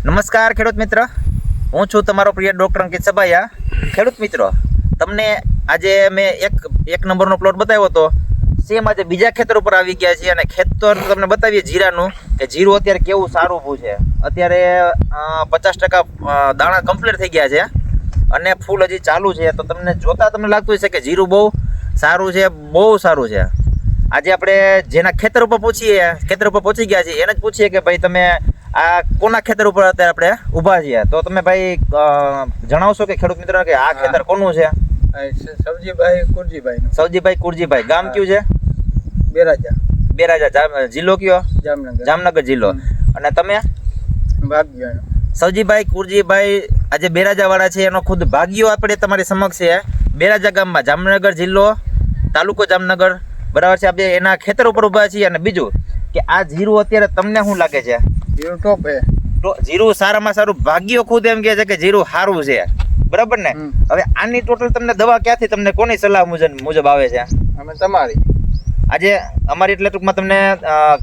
નમસ્કાર ખેડૂત મિત્ર, હું છું તમારો પ્રિય ડૉક્ટર અંકિત સબાયા. ખેડૂત મિત્રો, તમને આજે મેં એક નંબરનો પ્લોટ બતાવ્યો હતો. સેમ આજે બીજા ખેતર ઉપર આવી ગયા છે અને ખેતર તમને બતાવીએ જીરાનું કે જીરું અત્યારે કેવું સારું ઊભું છે. અત્યારે 50% દાણા કમ્પ્લીટ થઈ ગયા છે અને ફૂલ હજી ચાલુ છે. તો તમને જોતા તમને લાગતું હશે કે જીરું બહુ સારું છે, બહુ સારું છે. આજે આપણે જેના ખેતર ઉપર પહોંચી ગયા છીએ એને જ પૂછીએ કે ભાઈ તમે આ કોના ખેતર ઉપર અત્યારે આપણે ઊભા છીએ. તો તમે ભાઈ જણાવશો કે ખેડૂત મિત્રો કે આ ખેતર કોનું છે? સવજીભાઈ કુરજીભાઈ. ગામ કયું છે? બેરાજા. જિલ્લો કયો? જામનગર જિલ્લો. અને તમે? સવજીભાઈ કુરજીભાઈ આજે બેરાજા વાળા છે, એનો ખુદ ભાગ્યો આપણે તમારી સમક્ષ છે. બેરાજા ગામમાં, જામનગર જિલ્લો, તાલુકો જામનગર, બરાબર છે. આપણે એના ખેતર ઉપર ઊભા છીએ. અને બીજું કે આ જીરું અત્યારે તમને શું લાગે છે? જીરું ટોપ હે. જીરું સારામાં સારું. ભાગ્યો ખુદ એમ કહે છે કે જીરું સારું છે, બરાબર ને? હવે આની ટોટલ તમને દવા ક્યાંથી, તમને કોની સલાહ મુજબ આવે છે? અમે તમારી આજે અમારી એટલે ટૂંકમાં તમને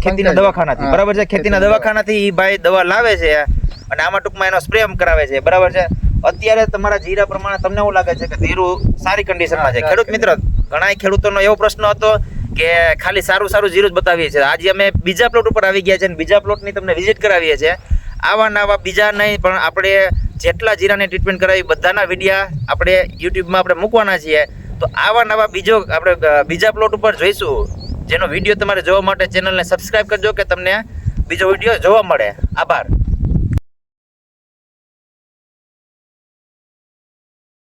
ખેતીના દવાખાનાથી, બરાબર છે, ખેતીના દવાખાનાથી એ ભાઈ દવા લાવે છે અને આમાં ટૂંકમાં એનો સ્પ્રે કરાવે છે, બરાબર છે. અત્યારે તમારા જીરા પ્રમાણે તમને એવું લાગે છે કે જીરું સારી કન્ડિશનમાં છે? ખેડૂત મિત્ર, ઘણા ખેડૂતોનો એવો પ્રશ્ન હતો કે ખાલી સારું જીરું જ બતાવીએ છીએ. આજે અમે બીજા પ્લોટ ઉપર આવી ગયા છે અને બીજા પ્લોટની તમને વિઝિટ કરાવીએ છીએ. આવા નવા બીજા નહીં, પણ આપણે જેટલા જીરાની ટ્રીટમેન્ટ કરાવી બધાના વિડીયા આપણે યુટ્યુબમાં આપણે મૂકવાના છીએ. તો આવા નવા આપણે બીજા પ્લોટ ઉપર જોઈશું, જેનો વિડીયો તમારે જોવા માટે ચેનલને સબસ્ક્રાઈબ કરજો કે તમને બીજો વિડીયો જોવા મળે. આભાર.